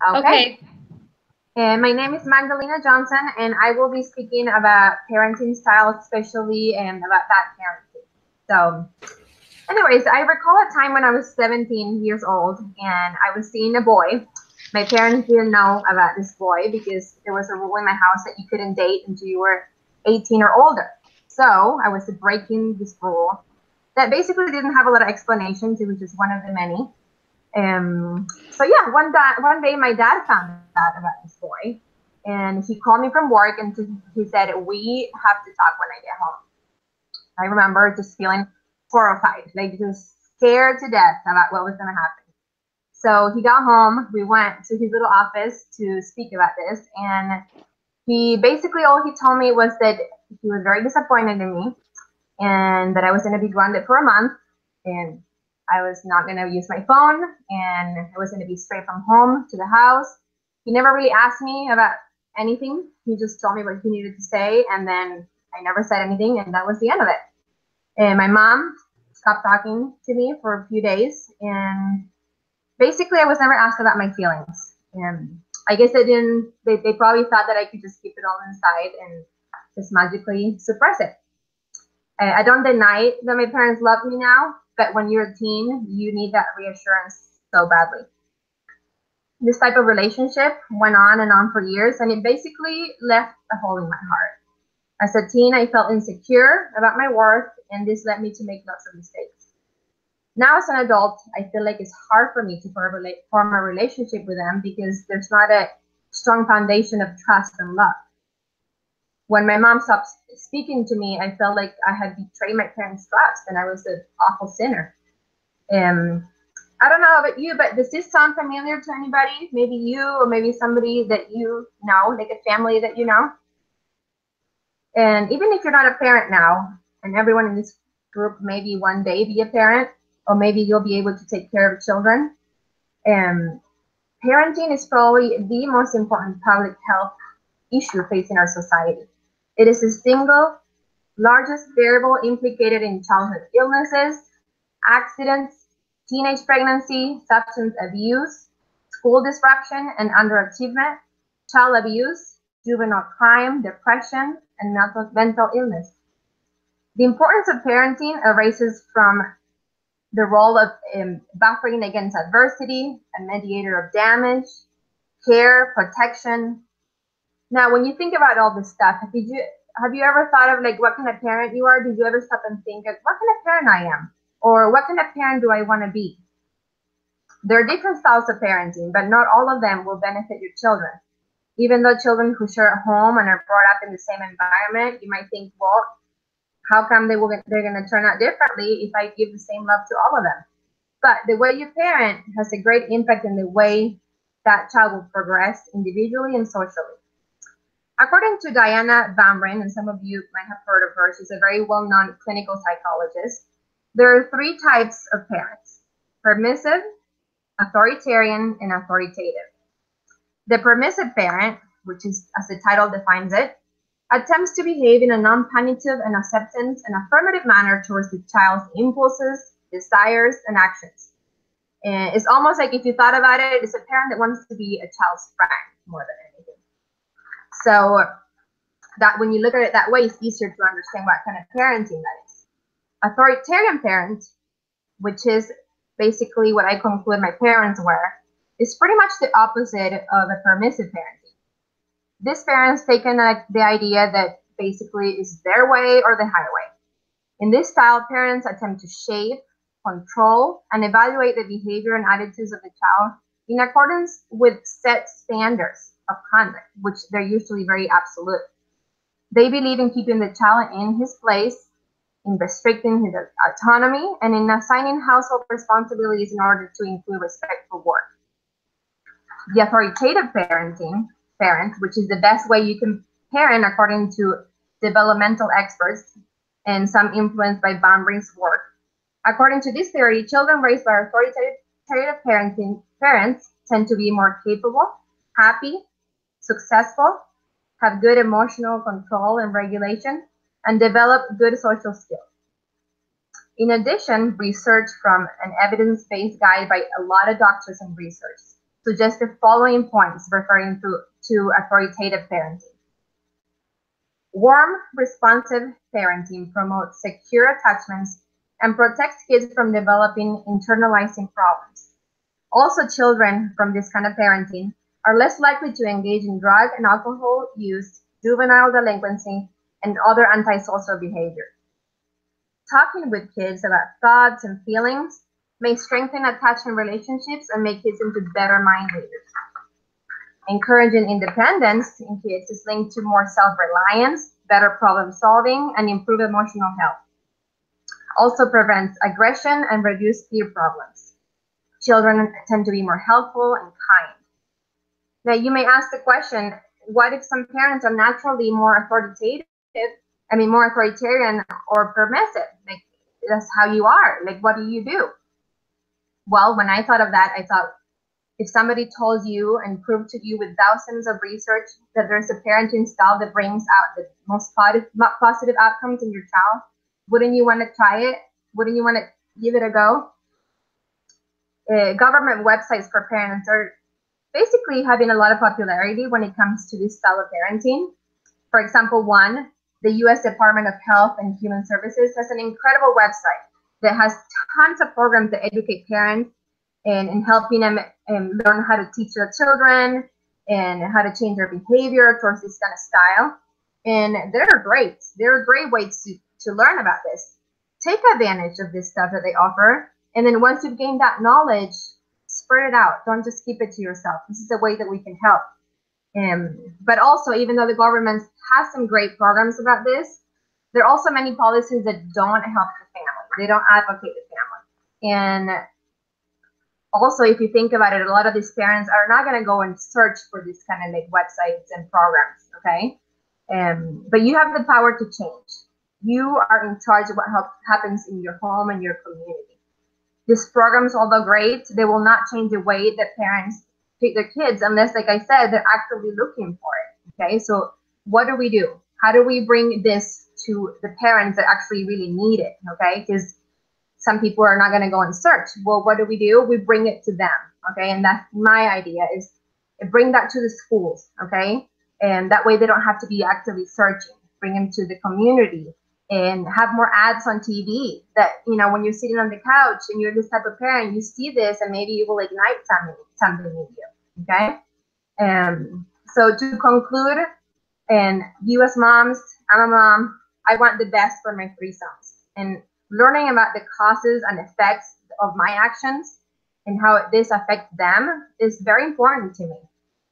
Okay. Okay. My name is Magdalena Johnson, and I will be speaking about parenting styles, especially about bad parenting. So, anyways, I recall a time when I was 17 years old and I was seeing a boy. My parents didn't know about this boy because there was a rule in my house that you couldn't date until you were 18 or older. So I was breaking this rule that basically didn't have a lot of explanations. It was just one of the many. So yeah, one day my dad found out about this boy, and he called me from work and he said we have to talk when I get home. I remember just feeling horrified, like just scared to death about what was going to happen. So he got home. We went to his little office to speak about this, and he basically all he told me was that he was very disappointed in me, and that I was going to be grounded for a month, and I was not going to use my phone, and I was going to be straight from home to the house. He never really asked me about anything. He just told me what he needed to say, and then I never said anything, and that was the end of it. And my mom stopped talking to me for a few days, and basically I was never asked about my feelings. And I guess they didn't. They probably thought that I could just keep it all inside and just magically suppress it. I don't deny that my parents love me now, but when you're a teen, you need that reassurance so badly. This type of relationship went on and on for years, and it basically left a hole in my heart. As a teen, I felt insecure about my worth, and this led me to make lots of mistakes. Now, as an adult, I feel like it's hard for me to form a relationship with them because there's not a strong foundation of trust and love. When my mom stopped speaking to me, I felt like I had betrayed my parents' trust and I was an awful sinner. Um, I don't know about you, but does this sound familiar to anybody? Maybe you, or maybe somebody that you know, like a family that you know. And even if you're not a parent now, and everyone in this group maybe one day be a parent, or maybe you'll be able to take care of children. Um, Parenting is probably the most important public health issue facing our society. It is the single largest variable implicated in childhood illnesses, accidents, teenage pregnancy, substance abuse, school disruption and underachievement, child abuse, juvenile crime, depression, and mental illness. The importance of parenting arises from the role of buffering against adversity, a mediator of damage, care, protection. Now, when you think about all this stuff, have you ever thought of like what kind of parent you are? Did you ever stop and think of what kind of parent I am, or what kind of parent do I want to be? There are different styles of parenting, but not all of them will benefit your children. Even though children who share a home and are brought up in the same environment, you might think, well, how come they're going to turn out differently if I give the same love to all of them? But the way you parent has a great impact in the way that child will progress individually and socially. According to Diana Bamrin, and some of you might have heard of her, she's a very well-known clinical psychologist, there are three types of parents: permissive, authoritarian, and authoritative. The permissive parent, which is as the title defines it, attempts to behave in a non-punitive and acceptance and affirmative manner towards the child's impulses, desires, and actions. And it's almost like if you thought about it, it's a parent that wants to be a child's friend more than anything. So that when you look at it that way, it's easier to understand what kind of parenting that is. Authoritarian parent, which is basically what I conclude my parents were, is pretty much the opposite of a permissive parenting. These parents take in the idea that basically is their way or the highway. In this style, parents attempt to shape, control, and evaluate the behavior and attitudes of the child in accordance with set standards of conduct, which they're usually very absolute. They believe in keeping the child in his place, in restricting his autonomy, and in assigning household responsibilities in order to include respect for work. The authoritative parent, which is the best way you can parent according to developmental experts and some influenced by Bamrin's work. According to this theory, children raised by authoritative parents tend to be more capable, happy, successful, have good emotional control and regulation, and develop good social skills. In addition, research from an evidence-based guide by a lot of doctors and research suggest the following points referring to authoritative parenting. Warm, responsive parenting promotes secure attachments and protects kids from developing internalizing problems. Also, children from this kind of parenting are less likely to engage in drug and alcohol use, juvenile delinquency, and other antisocial behavior. Talking with kids about thoughts and feelings may strengthen attachment relationships and make kids into better mind readers. Encouraging independence in kids is linked to more self-reliance, better problem solving, and improved emotional health. Also prevents aggression and reduces peer problems. Children tend to be more helpful and kind. Now, you may ask the question, what if some parents are naturally more more authoritarian or permissive? Like, that's how you are. Like, what do you do? Well, when I thought of that, I thought, if somebody told you and proved to you with thousands of research that there's a parenting style that brings out the most positive outcomes in your child, wouldn't you want to try it? Wouldn't you want to give it a go? Government websites for parents are basically having a lot of popularity when it comes to this style of parenting. For example, the U.S. Department of Health and Human Services has an incredible website that has tons of programs that educate parents and helping them learn how to teach their children and how to change their behavior towards this kind of style. And they're great. They're great ways to learn about this. Take advantage of this stuff that they offer. And then once you've gained that knowledge, spread it out. Don't just keep it to yourself. This is a way that we can help. But also, even though the government has some great programs about this, there are also many policies that don't help the family. They don't advocate the family. And also, if you think about it, a lot of these parents are not going to go and search for these kind of like websites and programs, okay? But you have the power to change. You are in charge of what happens in your home and your community. These programs, although great, they will not change the way that parents treat their kids unless, like I said, they're actively looking for it, okay? So what do we do? How do we bring this to the parents that actually really need it, okay? Because some people are not going to go and search. Well, what do? We bring it to them, okay? And that's my idea, is bring that to the schools, okay? And that way they don't have to be actively searching. Bring them to the community and have more ads on TV that, you know, when you're sitting on the couch and you're this type of parent, you see this and maybe it will ignite something in you, okay? So to conclude, and you as moms, I'm a mom, I want the best for my 3 sons. And learning about the causes and effects of my actions and how this affects them is very important to me.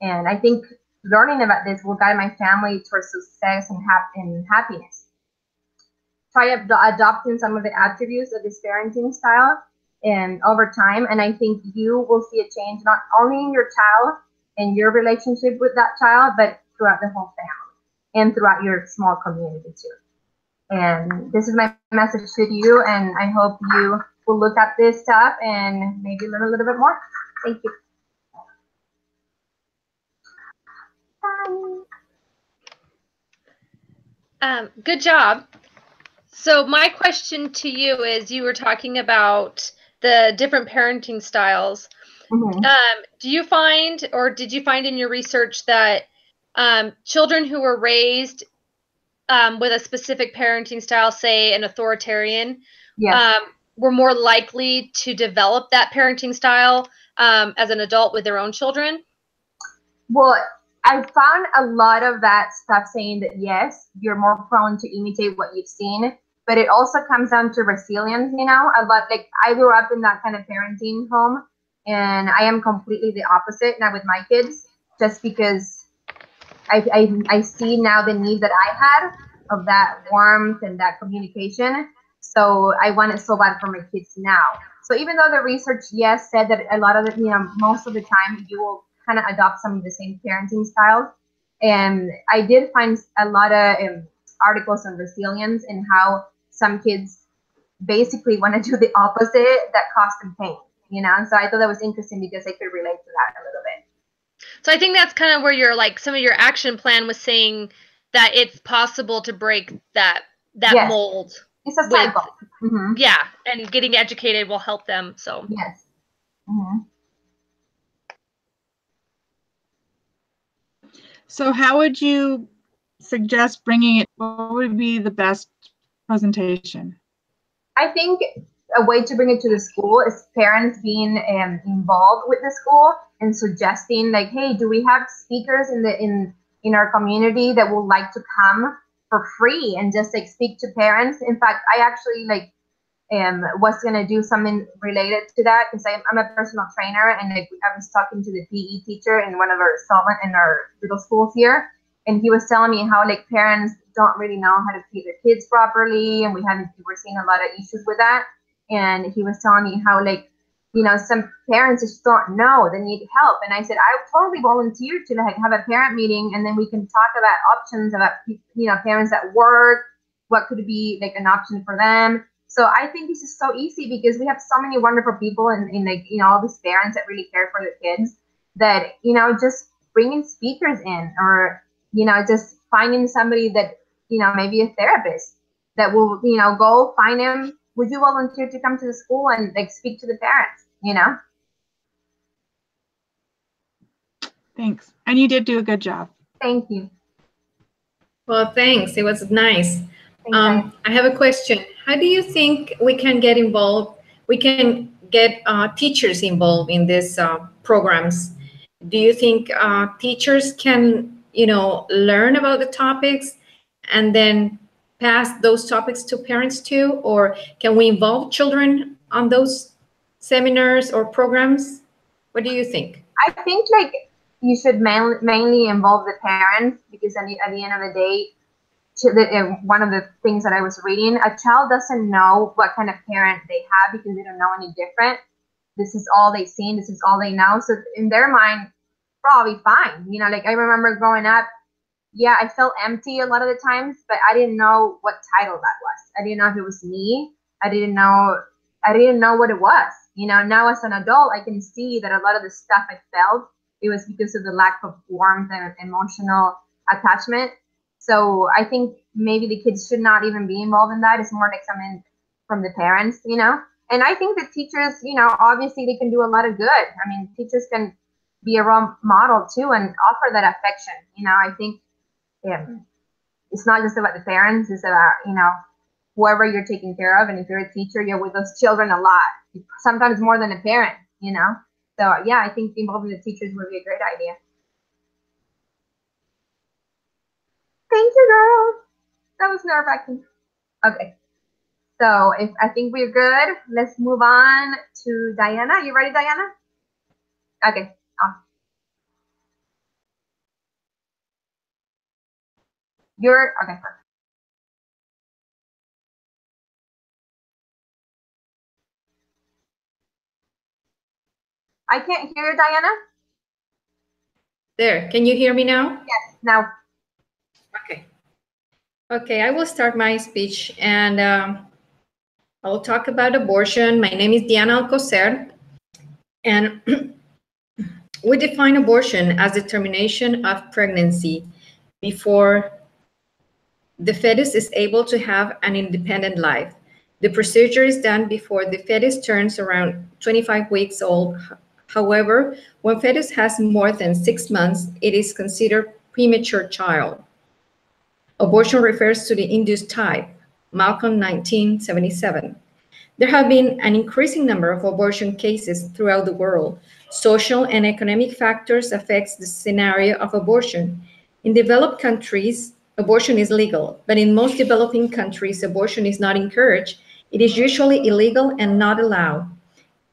And I think learning about this will guide my family towards success and happiness. Try adopting some of the attributes of this parenting style and over time, and I think you will see a change not only in your child and your relationship with that child, but throughout the whole family and throughout your small community too. And this is my message to you, and I hope you will look at this stuff and maybe learn a little bit more. Thank you. Good job. So my question to you is, you were talking about the different parenting styles. Mm-hmm. Do you find, or did you find in your research that children who were raised with a specific parenting style, say an authoritarian, yes, were more likely to develop that parenting style as an adult with their own children? Well, I found a lot of that stuff saying that, yes, you're more prone to imitate what you've seen, but it also comes down to resilience, you know? Like, I grew up in that kind of parenting home, and I am completely the opposite now with my kids, just because I see now the need that I had of that warmth and that communication. So I want it so bad for my kids now. So even though the research, yes, said that a lot of the, most of the time you will kind of adopt some of the same parenting styles. And I did find a lot of articles on resilience and how some kids basically want to do the opposite that caused them pain, So I thought that was interesting because I could relate to that a little bit. So I think that's kind of where your, like, some of your action plan was saying that it's possible to break that yes, mold. It's a cycle. Mm-hmm. Yeah, and getting educated will help them. So yes. Mm-hmm. So how would you suggest bringing it? What would be the best presentation? I think a way to bring it to the school is parents being involved with the school and suggesting, like, hey, do we have speakers in our community that would like to come for free and just like speak to parents? In fact, I actually was gonna do something related to that because I'm a personal trainer, and like I was talking to the PE teacher in one of our middle schools here, and he was telling me how like parents don't really know how to feed their kids properly, and we're seeing a lot of issues with that. And he was telling me how like, you know, some parents just don't know, they need help. And I said I would totally volunteer to like have a parent meeting, and then we can talk about options about, you know, parents at work, what could be like an option for them. So I think this is so easy because we have so many wonderful people in like, you know, all these parents that really care for their kids, that, you know, just bringing speakers in, or, you know, just finding somebody that, you know, maybe a therapist that will, you know, go find him. Would you volunteer to come to the school and like speak to the parents, you know? Thanks. And you did do a good job. Thank you. Well, thanks. It was nice. Thanks, I have a question. How do you think we can get involved? We can get teachers involved in these programs. Do you think teachers can, you know, learn about the topics and then pass those topics to parents too? Or can we involve children on those seminars or programs? What do you think? I think like you should mainly involve the parents, because at the end of the day, one of the things that I was reading, a child doesn't know what kind of parent they have because they don't know any different. This is all they've seen. This is all they know. So in their mind, probably fine. You know, like I remember growing up, yeah, I felt empty a lot of the times, but I didn't know what title that was. I didn't know if it was me. I didn't know what it was. You know, now as an adult, I can see that a lot of the stuff I felt, it was because of the lack of warmth and emotional attachment. So I think maybe the kids should not even be involved in that. It's more like something from the parents, you know? And I think that teachers, you know, obviously they can do a lot of good. I mean, teachers can be a role model too and offer that affection. You know, I think it's not just about the parents, it's about, you know, whoever you're taking care of. And if you're a teacher, you're with those children a lot, sometimes more than a parent, you know? So yeah, I think involving the teachers would be a great idea. Thank you, girl. That was nerve-wracking. Okay. So if I think we're good, let's move on to Diana. You ready, Diana? Okay. You're okay. Perfect. I can't hear you, Diana. There. Can you hear me now? Yes. Now. Okay. Okay. I will start my speech, and I will talk about abortion. My name is Diana Alcocer, and we define abortion as the termination of pregnancy before the fetus is able to have an independent life. The procedure is done before the fetus turns around 25 weeks old. However, when fetus has more than 6 months, it is considered premature child. Abortion refers to the induced type, Malcolm 1977. There have been an increasing number of abortion cases throughout the world. Social and economic factors affect the scenario of abortion. In developed countries, abortion is legal, but in most developing countries, abortion is not encouraged. It is usually illegal and not allowed.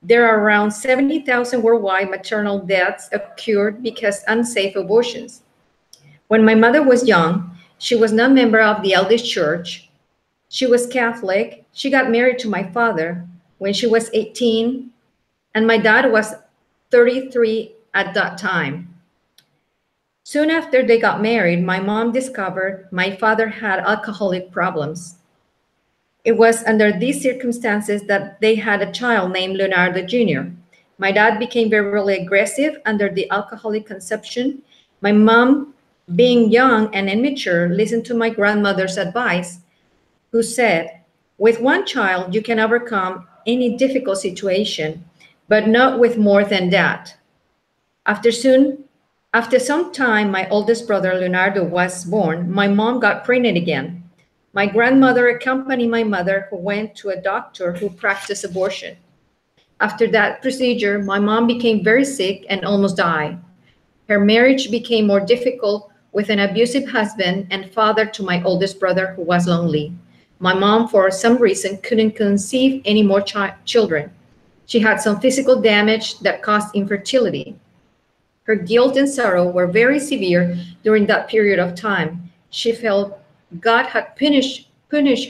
There are around 70,000 worldwide maternal deaths occurred because unsafe abortions. When my mother was young, she was not a member of the LDS Church. She was Catholic. She got married to my father when she was 18, and my dad was 33 at that time. Soon after they got married, my mom discovered my father had alcoholic problems. It was under these circumstances that they had a child named Leonardo Jr. My dad became very aggressive under the alcoholic consumption. My mom, being young and immature, listened to my grandmother's advice, who said, with one child, you can overcome any difficult situation, but not with more than that. After soon After some time, my oldest brother, Leonardo, was born. My mom got pregnant again. My grandmother accompanied my mother, who went to a doctor who practiced abortion. After that procedure, my mom became very sick and almost died. Her marriage became more difficult with an abusive husband and father to my oldest brother, who was lonely. My mom, for some reason, couldn't conceive any more children. She had some physical damage that caused infertility. Her guilt and sorrow were very severe during that period of time. She felt God had punished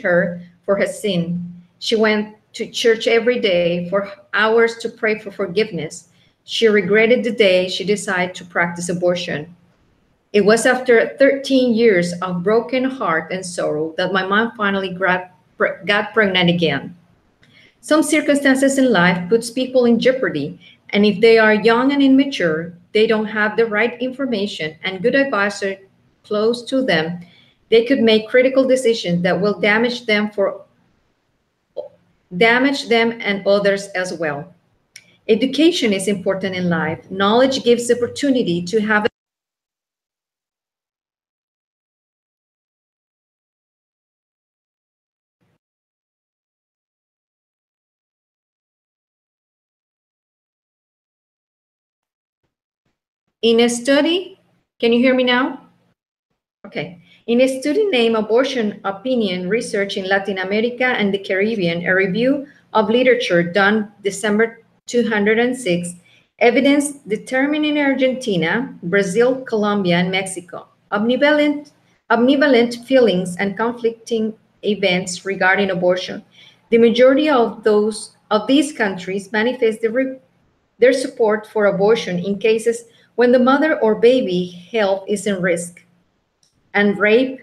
her for her sin. She went to church every day for hours to pray for forgiveness. She regretted the day she decided to practice abortion. It was after 13 years of broken heart and sorrow that my mom finally got pregnant again. Some circumstances in life puts people in jeopardy, and if they are young and immature, they don't have the right information and good advisor close to them, they could make critical decisions that will damage them and others as well. Education is important in life. Knowledge gives opportunity to have in a study. Can you hear me now? Okay. In a study named Abortion Opinion Research in Latin America and the Caribbean, a review of literature done December 2006, evidence determined in Argentina, Brazil, Colombia, and Mexico, omnivalent feelings and conflicting events regarding abortion. The majority of these countries manifest their support for abortion in cases when the mother or baby health is in risk, and rape.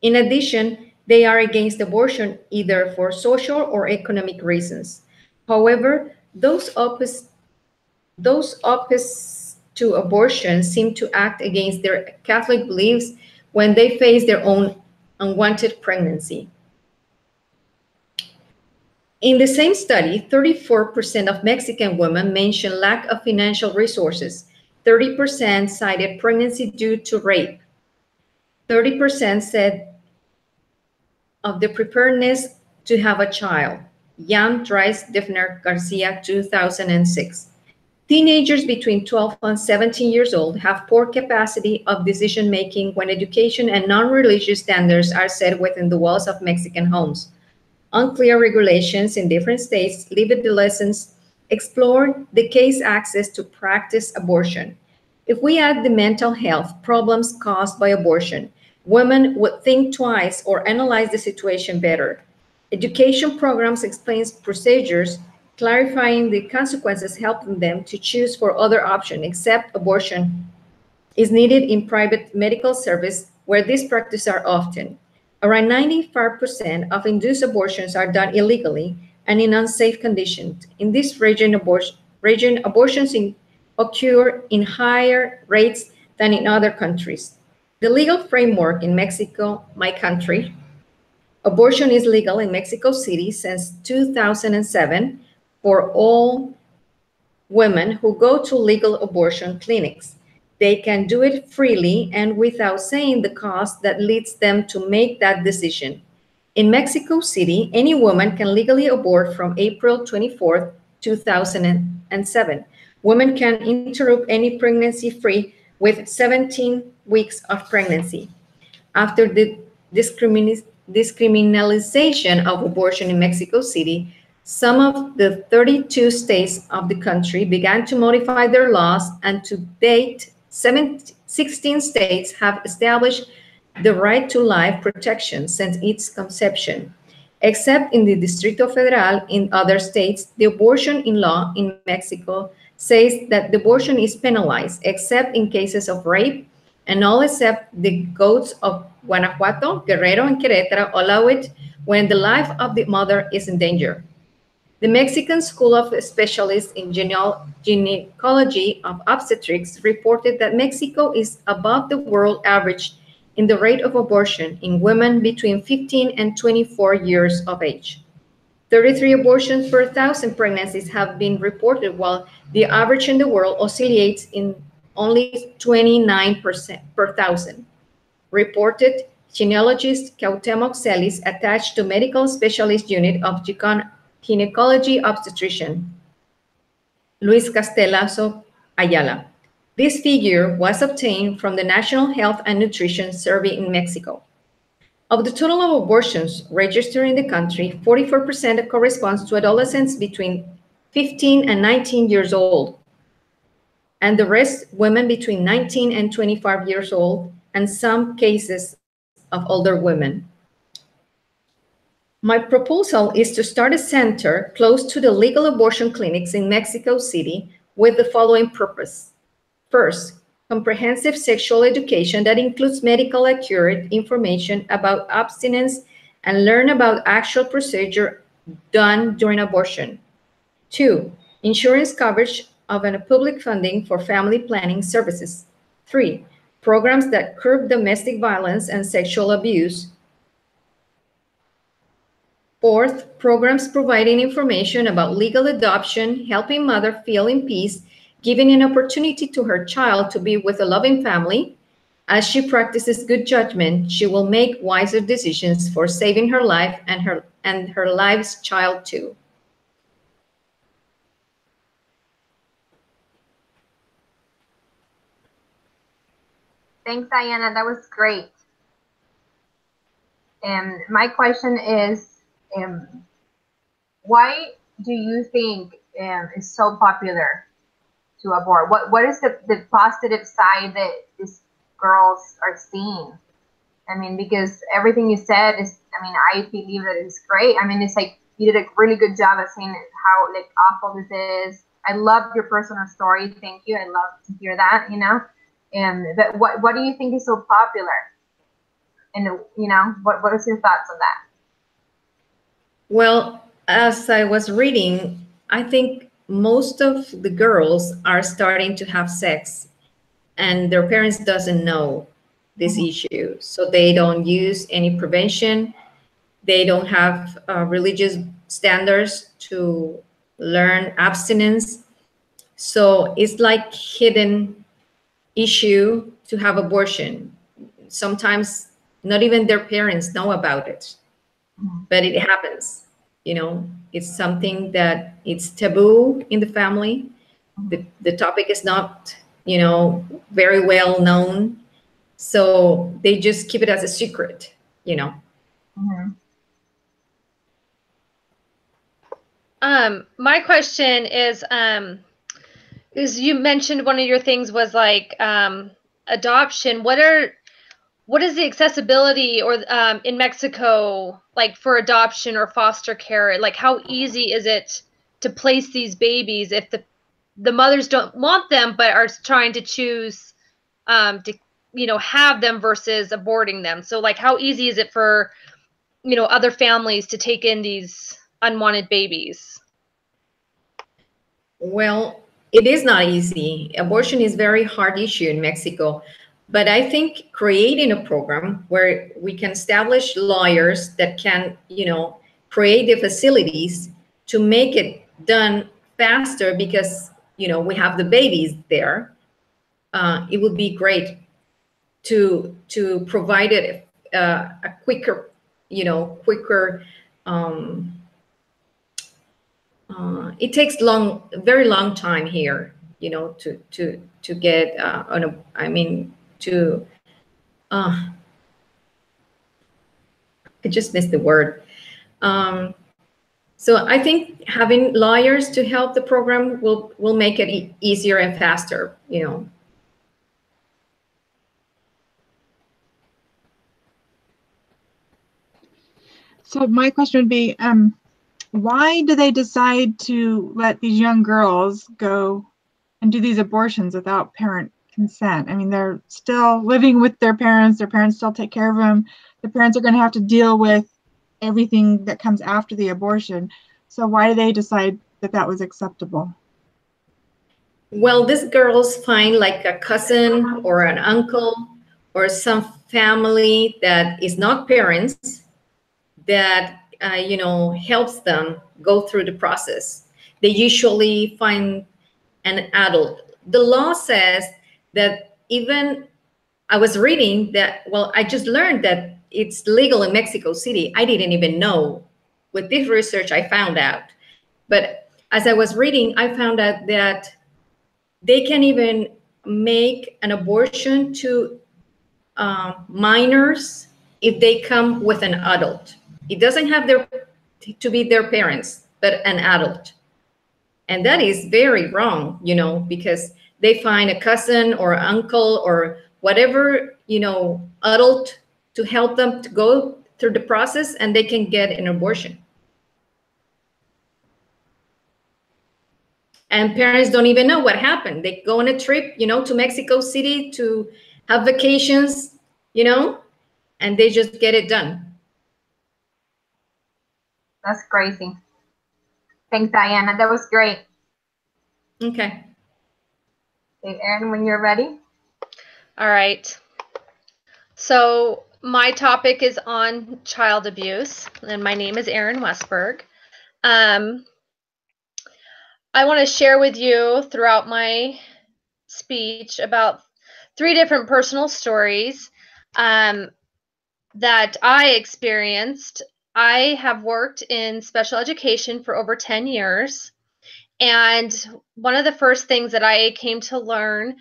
In addition, they are against abortion either for social or economic reasons. However, those opposed to abortion seem to act against their Catholic beliefs when they face their own unwanted pregnancy. In the same study, 34% of Mexican women mentioned lack of financial resources. 30% cited pregnancy due to rape. 30% said of the preparedness to have a child. Jan Dries Defner Garcia, 2006. Teenagers between 12 and 17 years old have poor capacity of decision-making when education and non-religious standards are set within the walls of Mexican homes. Unclear regulations in different states leave adolescents explore the case access to practice abortion. If we add the mental health problems caused by abortion, women would think twice or analyze the situation better. Education programs explain procedures, clarifying the consequences, helping them to choose for other options except abortion is needed in private medical service where these practices are often. Around 95% of induced abortions are done illegally and in unsafe conditions. In this region, abortions occur in higher rates than in other countries. The legal framework in Mexico, my country, abortion is legal in Mexico City since 2007 for all women who go to legal abortion clinics. They can do it freely and without saying the cost that leads them to make that decision. In Mexico City, any woman can legally abort from April 24, 2007. Women can interrupt any pregnancy free with 17 weeks of pregnancy. After the discriminalization of abortion in Mexico City, some of the 32 states of the country began to modify their laws, and to date, 16 states have established the right to life protection since its conception. Except in the Distrito Federal, in other states, the abortion in law in Mexico says that the abortion is penalized, except in cases of rape, and all except the codes of Guanajuato, Guerrero, and Querétaro allow it when the life of the mother is in danger. The Mexican School of Specialists in Gynecology of Obstetrics reported that Mexico is above the world average in the rate of abortion in women between 15 and 24 years of age. 33 abortions per 1,000 pregnancies have been reported, while the average in the world oscillates in only 29% per 1,000. Reported gynecologist Cuauhtemoc Celis, attached to Medical Specialist Unit of Gynecology Obstetrician, Luis Castelazo Ayala. This figure was obtained from the National Health and Nutrition Survey in Mexico. Of the total of abortions registered in the country, 44% corresponds to adolescents between 15 and 19 years old, and the rest women between 19 and 25 years old, and some cases of older women. My proposal is to start a center close to the legal abortion clinics in Mexico City with the following purpose. First, comprehensive sexual education that includes medical accurate information about abstinence and learn about actual procedure done during abortion. 2, insurance coverage of a public funding for family planning services. 3, programs that curb domestic violence and sexual abuse. 4th, programs providing information about legal adoption, helping mother feel in peace, giving an opportunity to her child to be with a loving family. As she practices good judgment, she will make wiser decisions for saving her life and her life's child too. Thanks, Diana. That was great. And my question is, why do you think it's so popular to abort? What is the positive side that these girls are seeing? I mean, because everything you said is, I mean, I believe that it's great. I mean, it's like you did a really good job of saying how like awful this is. I love your personal story. Thank you. I love to hear that, you know. But what do you think is so popular? And you know, what is your thoughts on that? Well, as I was reading, I think most of the girls are starting to have sex and their parents doesn't know this issue. So they don't use any prevention. They don't have religious standards to learn abstinence. So it's like hidden issue to have abortion. Sometimes not even their parents know about it, but it happens. You know, it's something that it's taboo in the family. The topic is not, you know, very well known. So they just keep it as a secret, you know. My question is you mentioned one of your things was like adoption. What is the accessibility or in Mexico like for adoption or foster care? Like how easy is it to place these babies if the mothers don't want them but are trying to choose to, you know, have them versus aborting them? So like how easy is it for, you know, other families to take in these unwanted babies? Well, it is not easy. Abortion is a very hard issue in Mexico. But I think creating a program where we can establish lawyers that can, you know, create the facilities to make it done faster because, you know, we have the babies there. It would be great to provide it a quicker, you know, it takes very long time here, you know, to get I just missed the word. So I think having lawyers to help the program will make it easier and faster, you know. So my question would be, why do they decide to let these young girls go and do these abortions without parent consent? I mean, they're still living with their parents still take care of them. The parents are going to have to deal with everything that comes after the abortion. So why do they decide that that was acceptable? Well, these girls find like a cousin or an uncle or some family that is not parents that helps them go through the process. They usually find an adult. The law says that, even I was reading that, well, I just learned that it's legal in Mexico City. I didn't even know. With this research, I found out. But as I was reading, I found out that they can even make an abortion to minors if they come with an adult. It doesn't have to be their parents, but an adult. And that is very wrong, because they find a cousin or uncle or whatever, adult to help them to go through the process, and they can get an abortion. And parents don't even know what happened. They go on a trip, to Mexico City to have vacations, and they just get it done. That's crazy. Thanks, Diana. That was great. Okay. Okay, Erin, when you're ready. All right. So my topic is on child abuse, and my name is Erin Westberg. I want to share with you throughout my speech about 3 different personal stories that I experienced. I have worked in special education for over 10 years. And one of the first things that I came to learn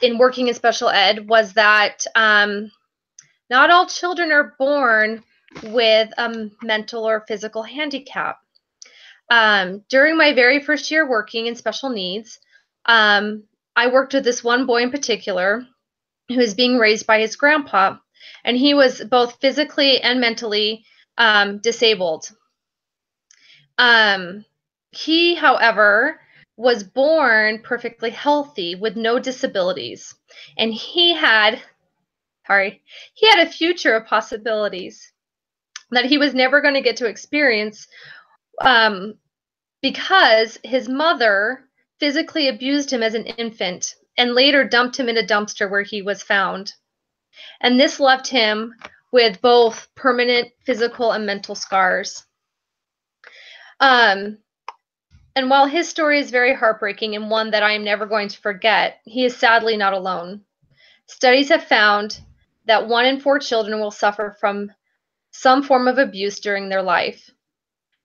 in working in special ed was that not all children are born with a mental or physical handicap. During my very first year working in special needs, I worked with this one boy in particular who was being raised by his grandpa, and he was both physically and mentally disabled. He, however, was born perfectly healthy with no disabilities, and he had a future of possibilities that he was never going to get to experience because his mother physically abused him as an infant and later dumped him in a dumpster where he was found. And this left him with both permanent physical and mental scars. And while his story is very heartbreaking and one that I am never going to forget, he is sadly not alone. Studies have found that 1 in 4 children will suffer from some form of abuse during their life.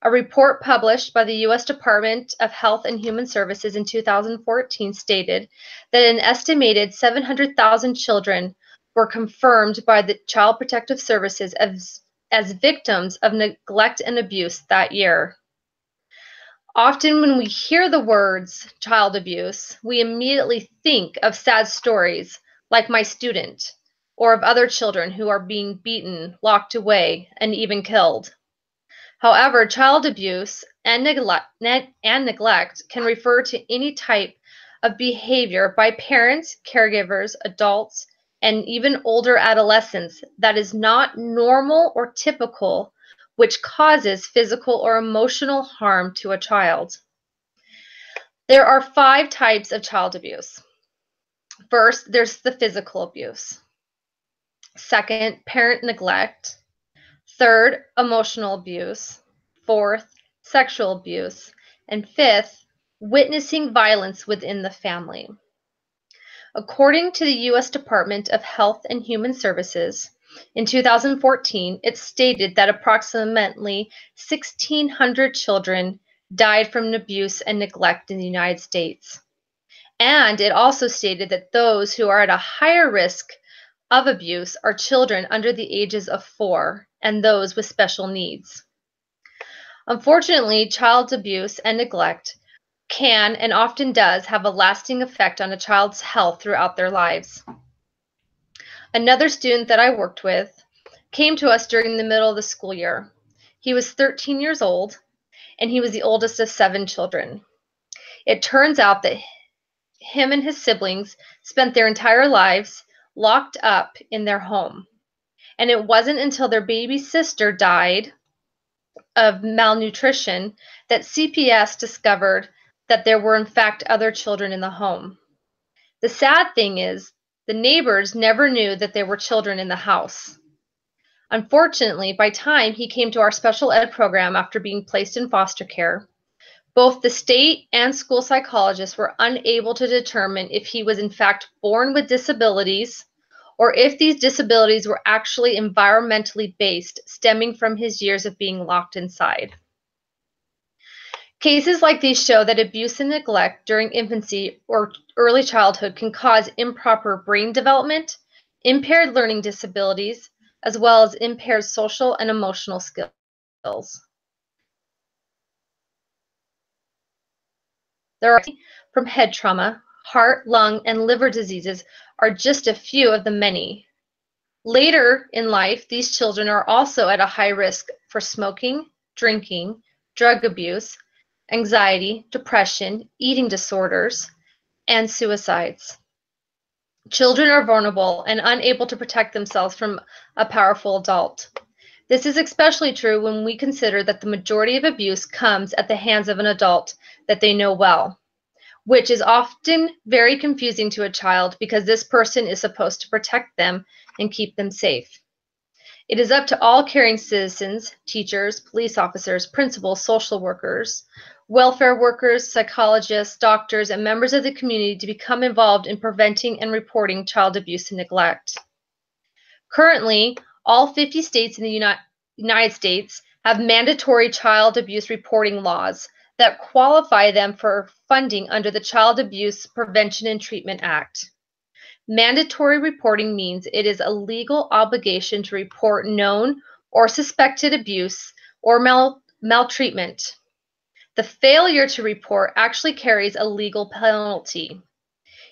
A report published by the U.S. Department of Health and Human Services in 2014 stated that an estimated 700,000 children were confirmed by the Child Protective Services as victims of neglect and abuse that year. Often when we hear the words child abuse, we immediately think of sad stories like my student, or of other children who are being beaten, locked away, and even killed. However, child abuse and neglect can refer to any type of behavior by parents, caregivers, adults, and even older adolescents that is not normal or typical, which causes physical or emotional harm to a child. There are 5 types of child abuse. First, there's the physical abuse. Second, parent neglect. Third, emotional abuse. Fourth, sexual abuse. And fifth, witnessing violence within the family. According to the U.S. Department of Health and Human Services, in 2014, it stated that approximately 1,600 children died from abuse and neglect in the United States. And it also stated that those who are at a higher risk of abuse are children under the ages of 4 and those with special needs. Unfortunately, child abuse and neglect can and often does have a lasting effect on a child's health throughout their lives. Another student that I worked with came to us during the middle of the school year. He was 13 years old, and he was the oldest of 7 children. It turns out that him and his siblings spent their entire lives locked up in their home. And it wasn't until their baby sister died of malnutrition that CPS discovered that there were in fact other children in the home. The sad thing is, the neighbors never knew that there were children in the house. Unfortunately, by time he came to our special ed program after being placed in foster care, both the state and school psychologists were unable to determine if he was in fact born with disabilities or if these disabilities were actually environmentally based, stemming from his years of being locked inside. Cases like these show that abuse and neglect during infancy or early childhood can cause improper brain development, impaired learning disabilities, as well as impaired social and emotional skills. There are from head trauma, heart, lung, and liver diseases are just a few of the many. Later in life, these children are also at a high risk for smoking, drinking, drug abuse, anxiety, depression, eating disorders, and suicides. Children are vulnerable and unable to protect themselves from a powerful adult. This is especially true when we consider that the majority of abuse comes at the hands of an adult that they know well, which is often very confusing to a child because this person is supposed to protect them and keep them safe. It is up to all caring citizens, teachers, police officers, principals, social workers, welfare workers, psychologists, doctors, and members of the community to become involved in preventing and reporting child abuse and neglect. Currently, all 50 states in the United States have mandatory child abuse reporting laws that qualify them for funding under the Child Abuse Prevention and Treatment Act. Mandatory reporting means it is a legal obligation to report known or suspected abuse or maltreatment. The failure to report actually carries a legal penalty.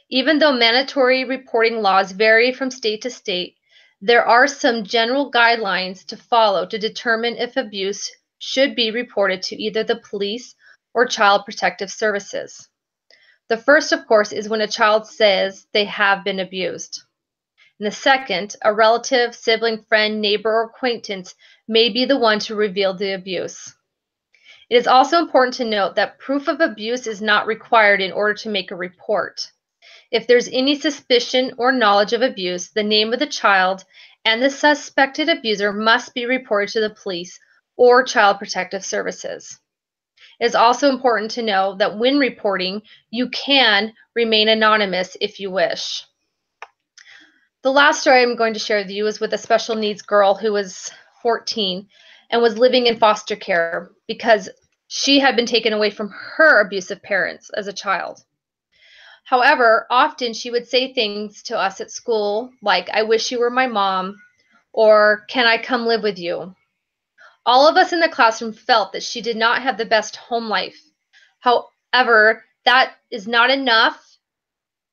Even though mandatory reporting laws vary from state to state, there are some general guidelines to follow to determine if abuse should be reported to either the police or Child Protective Services. The first, of course, is when a child says they have been abused. And the second, a relative, sibling, friend, neighbor, or acquaintance may be the one to reveal the abuse. It is also important to note that proof of abuse is not required in order to make a report. If there's any suspicion or knowledge of abuse, the name of the child and the suspected abuser must be reported to the police or Child Protective Services. It is also important to know that when reporting, you can remain anonymous if you wish. The last story I'm going to share with you is with a special needs girl who was 14 and was living in foster care because she had been taken away from her abusive parents as a child. However, often she would say things to us at school like, "I wish you were my mom," or "Can I come live with you?" All of us in the classroom felt that she did not have the best home life. However, that is not enough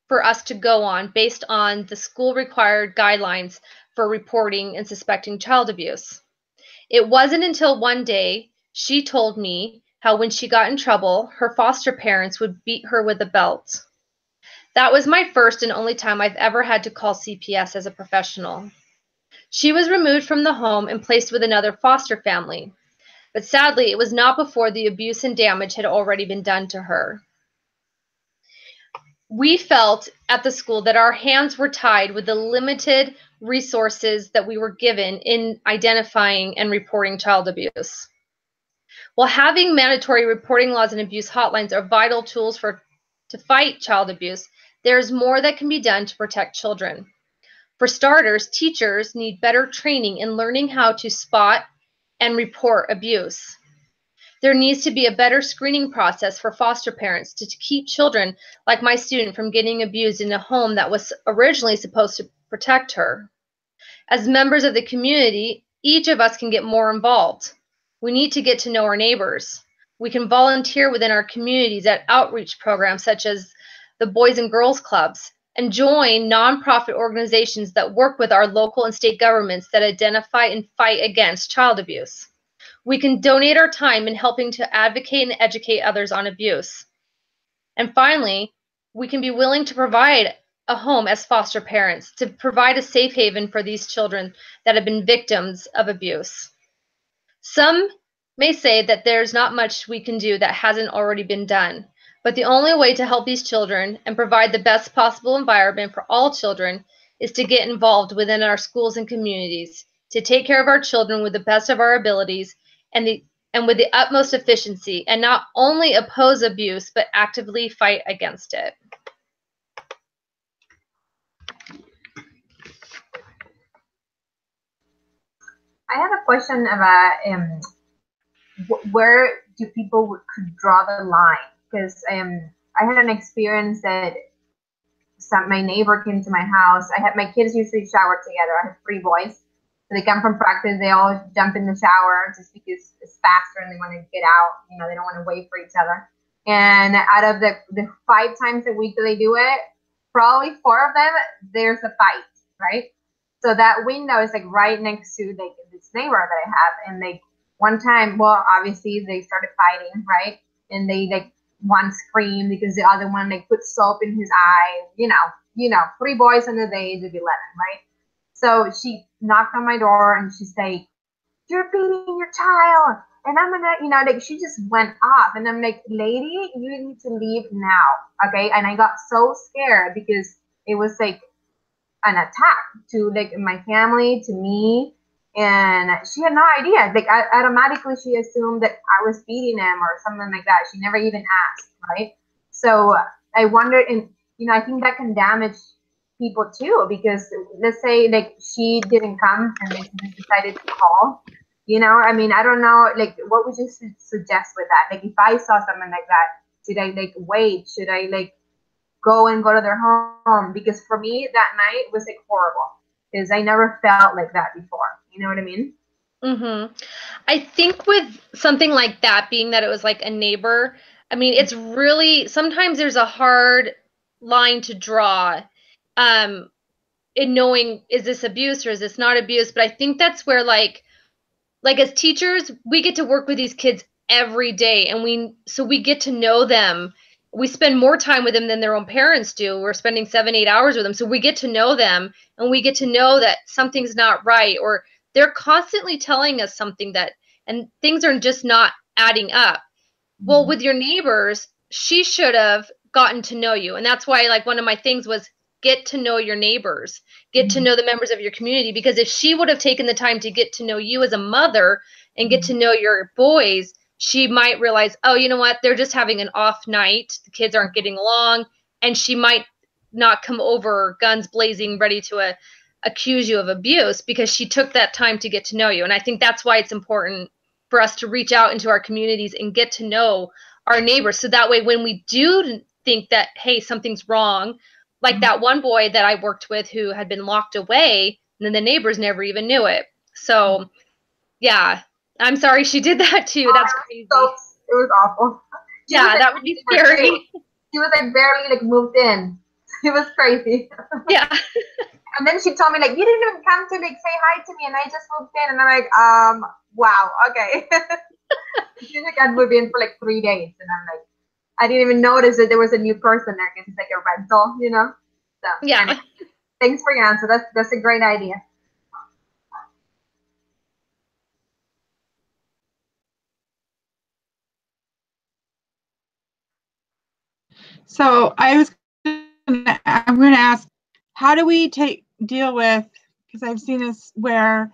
for us to go on based on the school required guidelines for reporting and suspecting child abuse. It wasn't until one day she told me how when she got in trouble, her foster parents would beat her with a belt. That was my first and only time I've ever had to call CPS as a professional. She was removed from the home and placed with another foster family. But sadly, it was not before the abuse and damage had already been done to her. We felt at the school that our hands were tied with the limited resources that we were given in identifying and reporting child abuse. While having mandatory reporting laws and abuse hotlines are vital tools to fight child abuse, there is more that can be done to protect children. For starters, teachers need better training in learning how to spot and report abuse. There needs to be a better screening process for foster parents to keep children like my student from getting abused in a home that was originally supposed to protect her. As members of the community, each of us can get more involved. We need to get to know our neighbors. We can volunteer within our communities at outreach programs such as the Boys and Girls Clubs, and join nonprofit organizations that work with our local and state governments that identify and fight against child abuse. We can donate our time in helping to advocate and educate others on abuse. And finally, we can be willing to provide a home as foster parents, to provide a safe haven for these children that have been victims of abuse. Some may say that there's not much we can do that hasn't already been done. But the only way to help these children and provide the best possible environment for all children is to get involved within our schools and communities, to take care of our children with the best of our abilities and with the utmost efficiency, and not only oppose abuse, but actively fight against it. I have a question about where do people could draw the line? Because I had an experience that my neighbor came to my house. My kids usually shower together. I have 3 boys. So they come from practice. They all jump in the shower just because it's faster and they want to get out. You know, they don't want to wait for each other. And out of the 5 times a week that they do it, probably 4 of them, there's a fight, right? So that window is like right next to like this neighbor that I have. And like one time, well, obviously they started fighting, right? And they like one screamed because the other one like put soap in his eye. You know, 3 boys under the age of 11, right? So she knocked on my door and she's like, "You're beating your child." And I'm gonna, you know, like she just went off. And I'm like, "Lady, you need to leave now." Okay. And I got so scared because it was like an attack to like my family, to me. And she had no idea. Like automatically she assumed that I was beating him or something like that. She never even asked, right? So I wondered, and you know, I think that can damage people too, because let's say like she didn't come and then she decided to call. You know, I mean, I don't know, like what would you suggest with that? Like if I saw something like that, should I like wait? Should I like go to their home? Because for me that night was like horrible because I never felt like that before. You know what I mean? Mm-hmm. I think with something like that, being that it was like a neighbor, I mean, it's really, sometimes there's a hard line to draw in knowing, is this abuse or is this not abuse? But I think that's where like as teachers, we get to work with these kids every day, and we get to know them. We spend more time with them than their own parents do. We're spending 7-8 hours with them. So we get to know them, and we get to know that something's not right, or they're constantly telling us something and things are just not adding up. Well, with your neighbors, she should have gotten to know you. And that's why like one of my things was get to know your neighbors, get to know the members of your community, because if she would have taken the time to get to know you as a mother and get to know your boys, she might realize, oh, you know what, they're just having an off night, the kids aren't getting along, and she might not come over guns blazing ready to accuse you of abuse because she took that time to get to know you. And I think that's why it's important for us to reach out into our communities and get to know our neighbors, so that way when we do think that, hey, something's wrong, like that one boy that I worked with who had been locked away, and then the neighbors never even knew it. So, yeah, I'm sorry she did that to you. That's crazy. So, it was awful. Yeah, that would be scary. She was like barely like moved in. It was crazy. Yeah. And then she told me like, you didn't even come to like say hi to me, and I just moved in. And I'm like, wow, okay. She's like, I'd moved in for like 3 days, and I'm like, I didn't even notice that there was a new person there because it's like a rental, you know? So yeah. Anyway, thanks for your answer. That's a great idea. So I'm going to ask, how do we deal with, because I've seen this where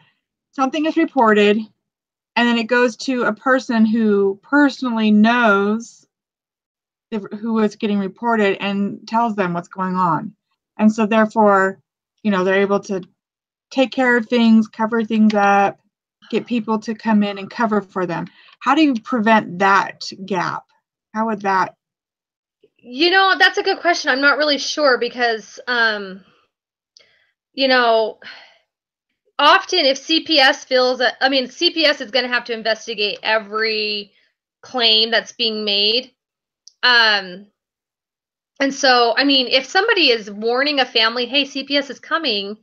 something is reported and then it goes to a person who personally knows who is getting reported and tells them what's going on. And so therefore, you know, they're able to take care of things, cover things up, get people to come in and cover for them. How do you prevent that gap? How would that? You know, that's a good question. I'm not really sure because, you know, often if CPS feels that, I mean, CPS is going to have to investigate every claim that's being made. And so, I mean, if somebody is warning a family, hey, CPS is coming,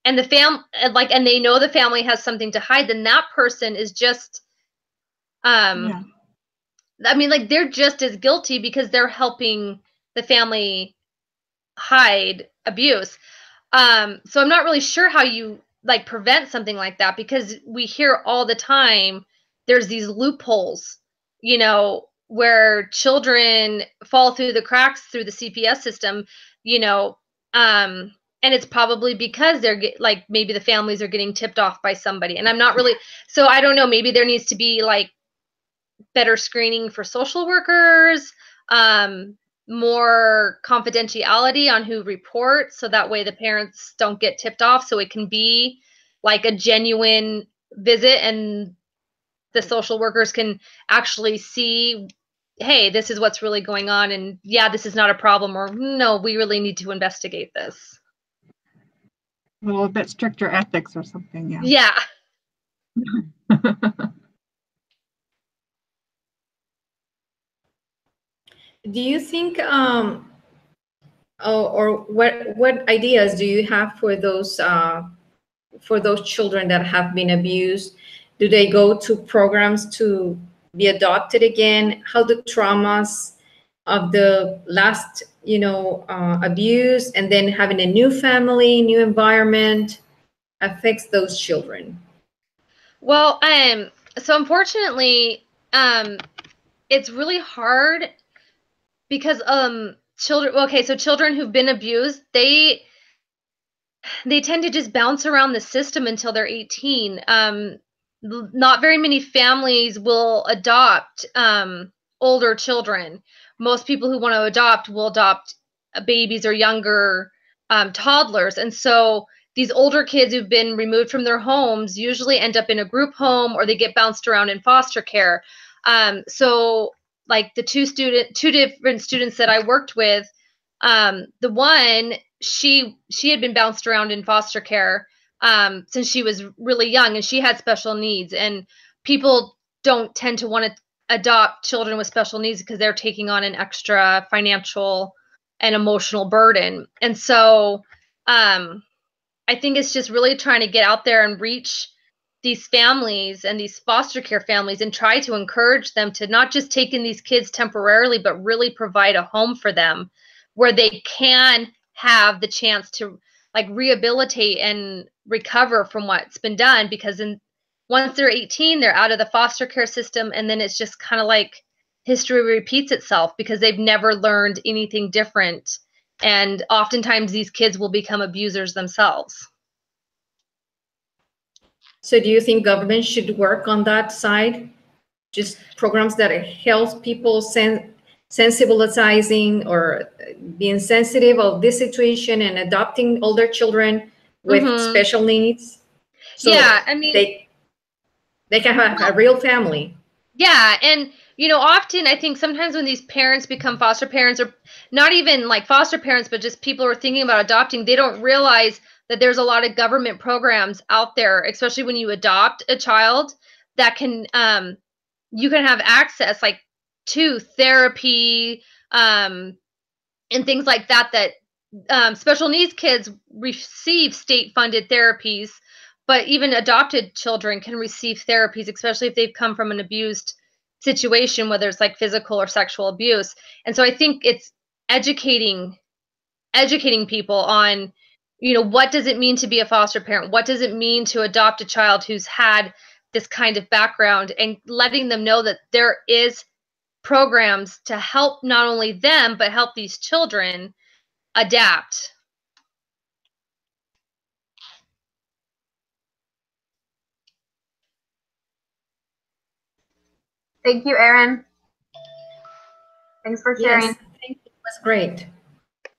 and the and they know the family has something to hide, then that person is just, Yeah. I mean, like they're just as guilty because they're helping the family hide abuse. So I'm not really sure how you like prevent something like that, because we hear all the time there's these loopholes, you know, where children fall through the cracks through the CPS system, you know, and it's probably because they're like, maybe the families are getting tipped off by somebody. And I'm not really, so I don't know, maybe there needs to be like better screening for social workers, more confidentiality on who reports, so that way the parents don't get tipped off, so it can be like a genuine visit and the social workers can actually see, hey, this is what's really going on, and yeah, this is not a problem, or no, we really need to investigate this. A little bit stricter ethics or something, yeah. Yeah. Do you think, or what ideas do you have for those children that have been abused? Do they go to programs to be adopted again? How the traumas of the last, abuse and then having a new family, new environment affects those children? Well, so unfortunately, it's really hard because children, okay, so children who've been abused, they tend to just bounce around the system until they're 18. Not very many families will adopt older children. Most people who want to adopt will adopt babies or younger toddlers. And so these older kids who've been removed from their homes usually end up in a group home, or they get bounced around in foster care. So like the two different students that I worked with, the one, she had been bounced around in foster care since she was really young, and she had special needs, and people don't tend to want to adopt children with special needs because they're taking on an extra financial and emotional burden. And so I think it's just really trying to get out there and reach these families and these foster care families and try to encourage them to not just take in these kids temporarily, but really provide a home for them where they can have the chance to like rehabilitate and recover from what's been done. Because once they're 18, they're out of the foster care system, and then it's just kind of like history repeats itself because they've never learned anything different. And oftentimes these kids will become abusers themselves. So do you think government should work on that side? Just programs that help people sensibilizing or being sensitive of this situation and adopting older children with special needs? So yeah, I mean, they can have a real family. Yeah, and often I think sometimes when these parents become foster parents, or not even like foster parents, but just people who are thinking about adopting, they don't realize that there's a lot of government programs out there, especially when you adopt a child, that can you can have access like to therapy and things like that, that special needs kids receive state-funded therapies, but even adopted children can receive therapies, especially if they've come from an abused situation, whether it's like physical or sexual abuse. And so I think it's educating people on, what does it mean to be a foster parent? What does it mean to adopt a child who's had this kind of background, and letting them know that there is programs to help not only them, but help these children adapt. Thank you, Erin. Thanks for sharing. Yes, thank you. It was great.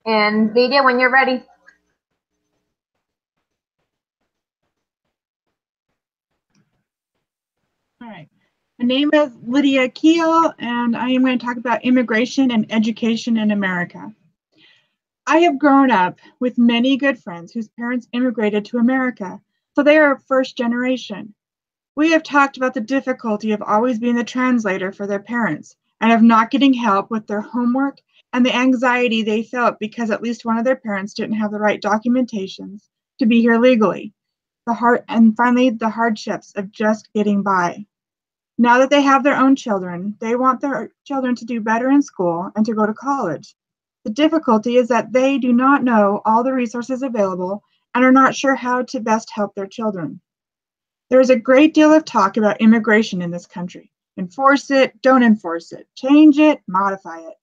And Lydia, when you're ready. All right. My name is Lydia Keel, and I am going to talk about immigration and education in America. I have grown up with many good friends whose parents immigrated to America, so they are first generation. We have talked about the difficulty of always being the translator for their parents, and of not getting help with their homework, and the anxiety they felt because at least one of their parents didn't have the right documentations to be here legally. And finally, the hardships of just getting by. Now that they have their own children, they want their children to do better in school and to go to college. The difficulty is that they do not know all the resources available and are not sure how to best help their children. There is a great deal of talk about immigration in this country. Enforce it, don't enforce it, change it, modify it.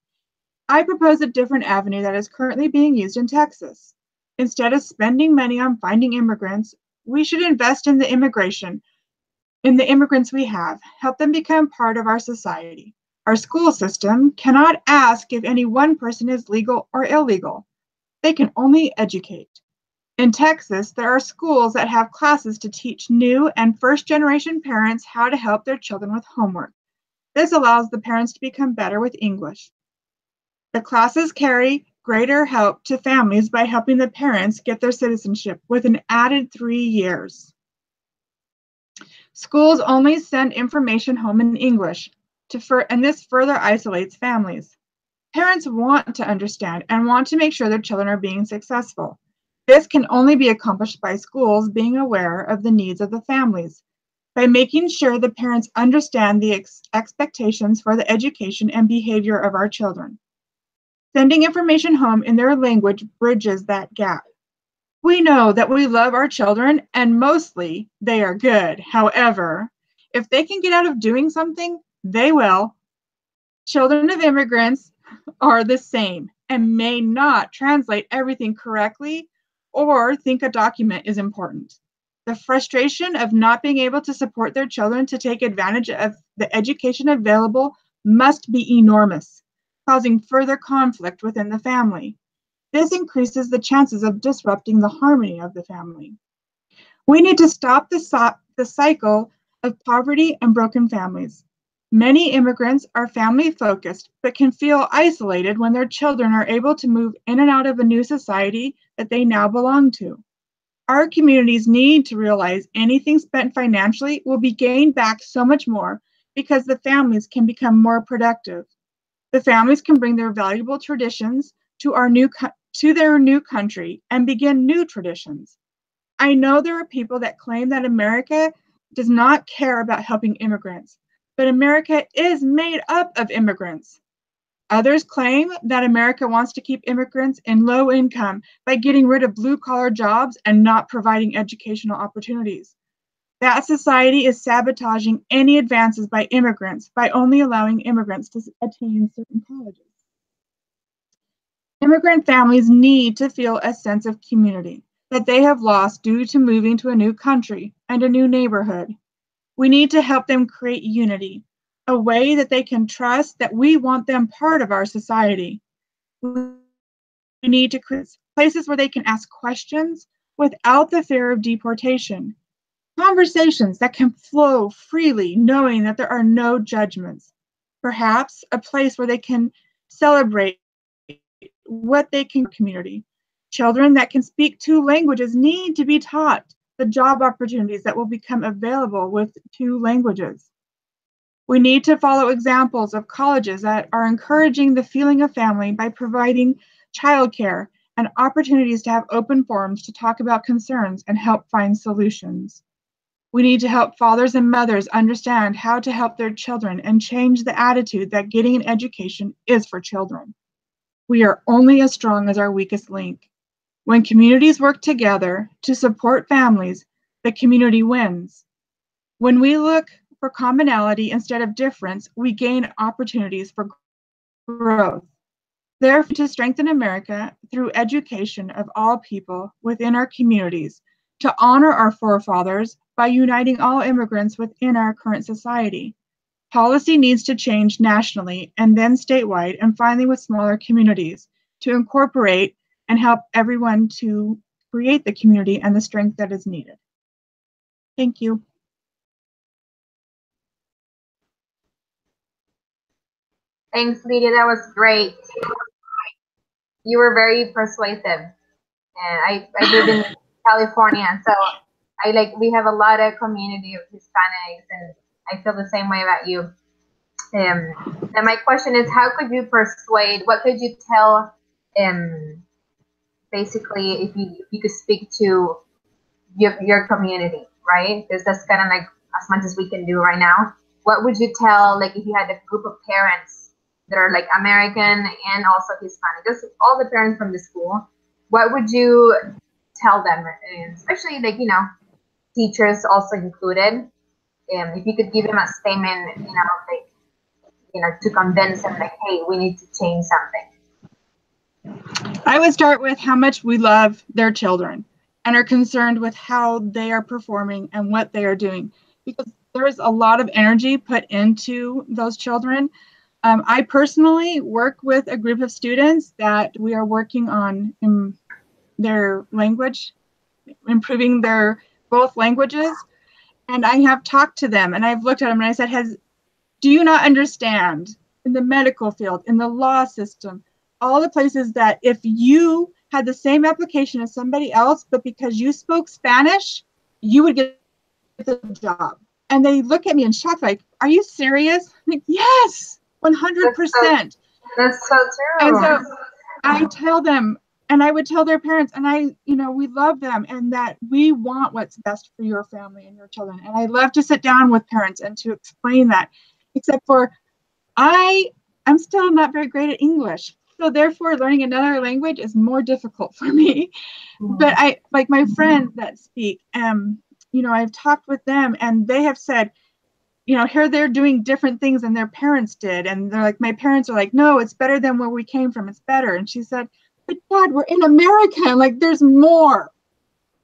I propose a different avenue that is currently being used in Texas. Instead of spending money on finding immigrants, we should invest in the immigrants we have, help them become part of our society. Our school system cannot ask if any one person is legal or illegal. They can only educate. In Texas, there are schools that have classes to teach new and first-generation parents how to help their children with homework. This allows the parents to become better with English. The classes carry greater help to families by helping the parents get their citizenship with an added 3 years. Schools only send information home in English, and this further isolates families. Parents want to understand and want to make sure their children are being successful. This can only be accomplished by schools being aware of the needs of the families, by making sure the parents understand the expectations for the education and behavior of our children. Sending information home in their language bridges that gap. We know that we love our children and mostly they are good. However, if they can get out of doing something, they will. Children of immigrants are the same and may not translate everything correctly or think a document is important. The frustration of not being able to support their children to take advantage of the education available must be enormous, causing further conflict within the family. This increases the chances of disrupting the harmony of the family. We need to stop the cycle of poverty and broken families. Many immigrants are family-focused, but can feel isolated when their children are able to move in and out of a new society that they now belong to. Our communities need to realize anything spent financially will be gained back so much more because the families can become more productive. The families can bring their valuable traditions to their new country and begin new traditions. I know there are people that claim that America does not care about helping immigrants, but America is made up of immigrants. Others claim that America wants to keep immigrants in low income by getting rid of blue-collar jobs and not providing educational opportunities. That society is sabotaging any advances by immigrants by only allowing immigrants to attend certain colleges. Immigrant families need to feel a sense of community that they have lost due to moving to a new country and a new neighborhood. We need to help them create unity, a way that they can trust that we want them part of our society. We need to create places where they can ask questions without the fear of deportation. Conversations that can flow freely, knowing that there are no judgments. Perhaps a place where they can celebrate what they can community. Children that can speak 2 languages need to be taught the job opportunities that will become available with 2 languages. We need to follow examples of colleges that are encouraging the feeling of family by providing childcare and opportunities to have open forums to talk about concerns and help find solutions. We need to help fathers and mothers understand how to help their children and change the attitude that getting an education is for children. We are only as strong as our weakest link. When communities work together to support families, the community wins. When we look for commonality instead of difference, we gain opportunities for growth. Therefore, to strengthen America through education of all people within our communities, to honor our forefathers by uniting all immigrants within our current society. Policy needs to change nationally and then statewide and finally with smaller communities to incorporate and help everyone to create the community and the strength that is needed. Thank you. Thanks, Lydia. That was great. You were very persuasive. And I live in California, so we have a lot of community of Hispanics, and I feel the same way about you. And my question is, how could you persuade? What could you tell? Basically, if you could speak to your community, right? Because that's kind of like as much as we can do right now. What would you tell, like, if you had a group of parents that are like American and also Hispanic, just all the parents from the school? What would you tell them, and especially like teachers also included? If you could give them a statement, to convince them, like, hey, we need to change something. I would start with how much we love their children and are concerned with how they are performing and what they are doing, because there's a lot of energy put into those children. I personally work with a group of students that we are working on in their language, improving their both languages. And I have talked to them and I've looked at them and I said, do you not understand in the medical field, in the law system, all the places that if you had the same application as somebody else, but because you spoke Spanish, you would get the job? And they look at me in shock, like, are you serious? I'm like, yes, 100%. That's so true. And so I tell them, and I would tell their parents, and we love them, and that we want what's best for your family and your children. And I love to sit down with parents and to explain that, except for I'm still not very great at English. So therefore, learning another language is more difficult for me. But I, like my friends that speak, I've talked with them and they have said, here they're doing different things than their parents did. And they're like, my parents are like, no, it's better than where we came from. It's better. And she said, but Dad, we're in America. And like, there's more.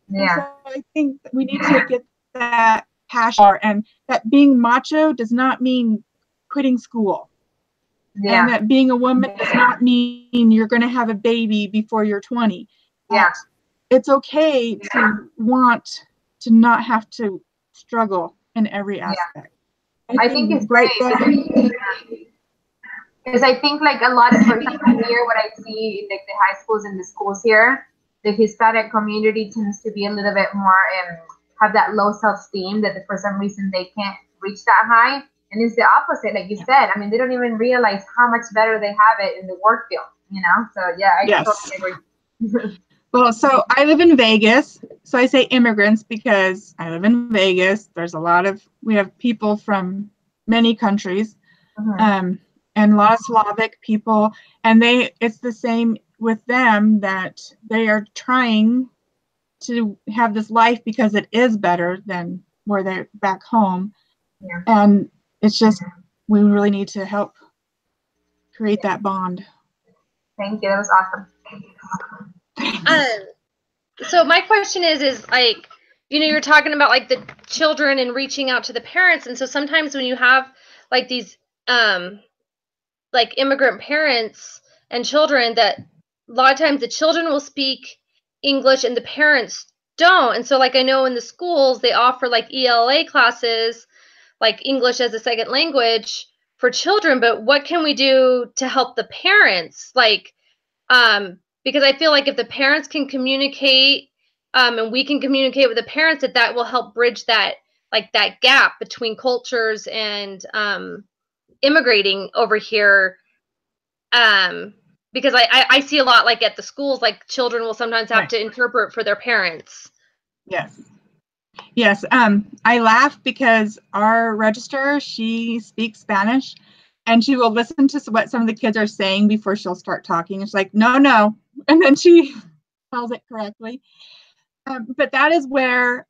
Yeah. So I think we need to get that passion, and that being macho does not mean quitting school. Yeah. And that being a woman does not mean you're going to have a baby before you're 20. Yeah. It's okay to want to not have to struggle in every aspect. Yeah. I think it's great. Because I think like a lot of, for example, here, what I see in like the high schools and the schools here, the Hispanic community tends to be a little bit more have that low self-esteem that for some reason they can't reach that high. And it's the opposite, like you said. I mean, they don't even realize how much better they have it in the work field, So yeah, I totally agree. Well, so I live in Vegas. So I say immigrants because I live in Vegas. We have people from many countries, and a lot of Slavic people. And it's the same with them, that they are trying to have this life because it is better than where they're back home. Yeah. And it's just, we really need to help create that bond. Thank you. That was awesome. So my question is like, you're talking about like the children and reaching out to the parents. And so sometimes when you have like these, like immigrant parents and children, that a lot of times the children will speak English and the parents don't. And so like, I know in the schools, they offer like ELA classes, like English as a second language for children, but what can we do to help the parents? Like, because I feel like if the parents can communicate, and we can communicate with the parents, that will help bridge that gap between cultures and immigrating over here. Because I see a lot like at the schools, like children will sometimes have to interpret for their parents. Yes. I laugh because our registrar, she speaks Spanish, and she will listen to what some of the kids are saying before she'll start talking. It's like, no. And then she tells it correctly. But that is where,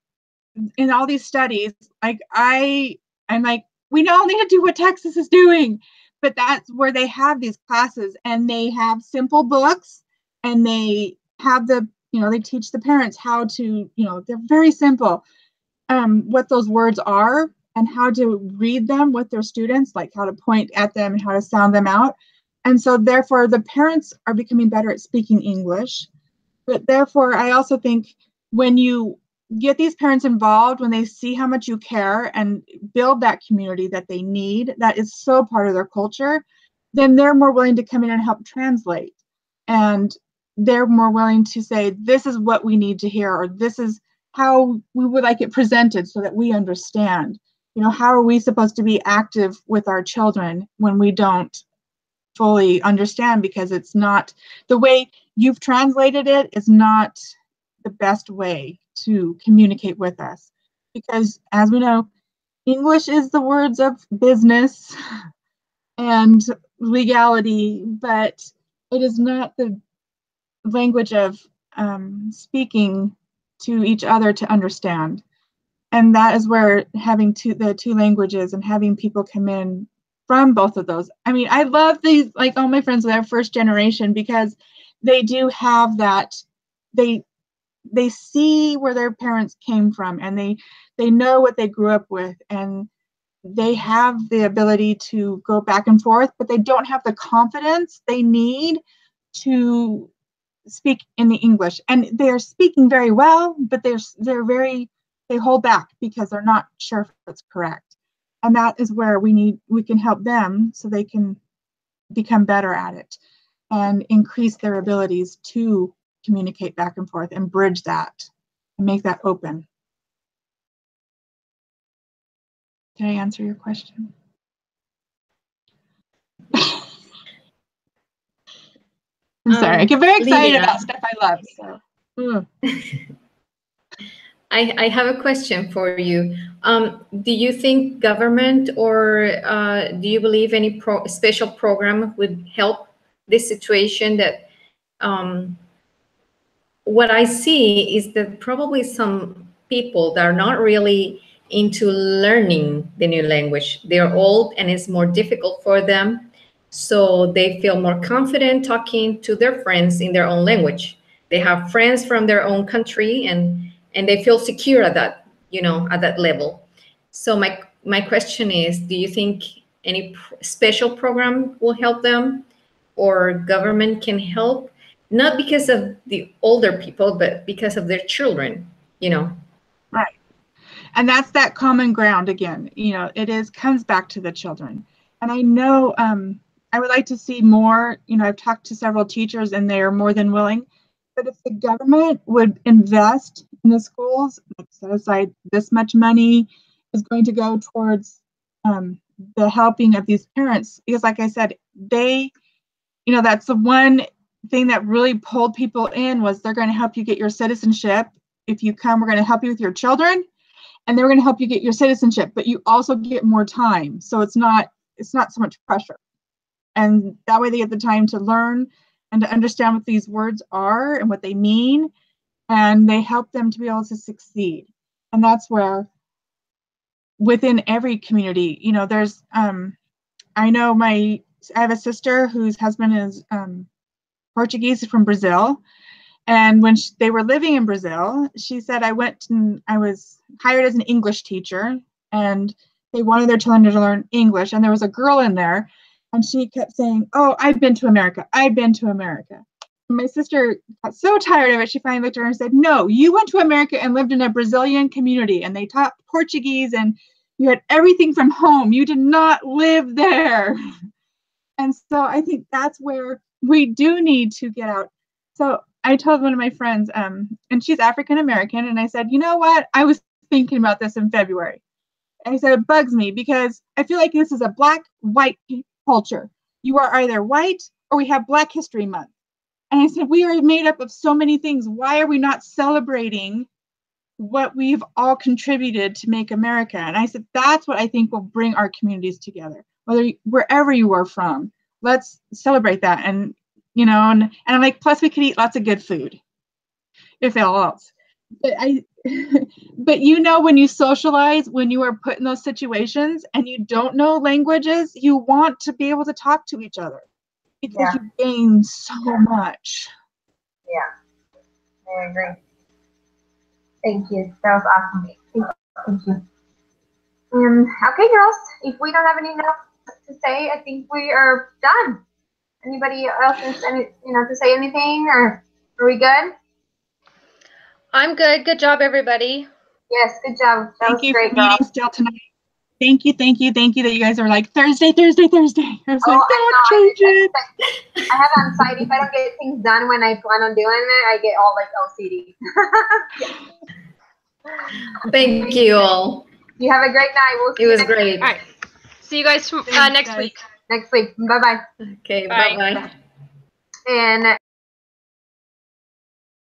in all these studies, like I'm like, we not only do what Texas is doing, but that's where they have these classes, and they have simple books, and they have they teach the parents how to, they're very simple, what those words are and how to read them with their students, like how to point at them and how to sound them out. And so therefore the parents are becoming better at speaking English. But therefore, I also think when you get these parents involved, when they see how much you care and build that community that they need, that is so part of their culture, then they're more willing to come in and help translate. And they're more willing to say, this is what we need to hear, or this is how we would like it presented so that we understand. How are we supposed to be active with our children when we don't fully understand, because it's not the way you've translated it is not the best way to communicate with us. Because as we know, English is the words of business and legality, but it is not the language of speaking to each other to understand. And that is where having the two languages and having people come in from both of those. I mean, I love these, like all my friends that are first generation, because they do have that, they see where their parents came from, and they know what they grew up with, and they have the ability to go back and forth, but they don't have the confidence they need to speak in the English. And they're speaking very well, but they hold back because they're not sure if it's correct. And that is where we can help them so they can become better at it and increase their abilities to communicate back and forth and bridge that and make that open. Did I answer your question? I'm sorry, I get very excited Lydia, about stuff I love. So. I have a question for you. Do you think government or do you believe any special program would help this situation? That what I see is that probably some people that are not really into learning the new language, they're old and it's more difficult for them. So they feel more confident talking to their friends in their own language. They have friends from their own country and they feel secure at that, at that level. So my question is, do you think any special program will help them, or government can help? Not because of the older people, but because of their children, Right. And that's that common ground again. Comes back to the children. And I know I would like to see more, I've talked to several teachers and they are more than willing. But if the government would invest in the schools, like set aside this much money is going to go towards the helping of these parents, because like I said, that's the one thing that really pulled people in, was they're going to help you get your citizenship. If you come, we're going to help you with your children, and they're going to help you get your citizenship, but you also get more time. So it's not so much pressure. And that way they get the time to learn and to understand what these words are and what they mean, and they help them to be able to succeed. And that's where, within every community, there's, I know I have a sister whose husband is Portuguese, from Brazil. And when they were living in Brazil, she said, I was hired as an English teacher, and they wanted their children to learn English. And there was a girl in there, and she kept saying, oh, I've been to America. I've been to America. And my sister got so tired of it, she finally looked at her and said, no, you went to America and lived in a Brazilian community, and they taught Portuguese, and you had everything from home. You did not live there. And so I think that's where we do need to get out. So I told one of my friends, and she's African American, and I said, you know what? I was thinking about this in February. And I said, it bugs me because I feel like this is a black-white culture. You are either white or we have Black History Month. And I said, we are made up of so many things. Why are we not celebrating what we've all contributed to make America? And I said, that's what I think will bring our communities together. Wherever you are from, let's celebrate that. And and I'm like, plus we could eat lots of good food, if all else. But when you socialize, when you are put in those situations and you don't know languages, you want to be able to talk to each other because you gain so much. Yeah, I agree. Thank you. That was awesome. Thank you. Okay, girls, if we don't have anything else to say, I think we are done. Anybody else to say anything, or are we good? I'm good. Good job, everybody. Yes, good job. That was great, for meeting still tonight. Thank you that you guys are like Thursday. I was like, don't change it. I have anxiety. If I don't get things done when I plan on doing it, I get all like OCD. Thank you all. You have a great night. It was great. All right. See you guys next week. Next week. Bye-bye. Okay, bye-bye. And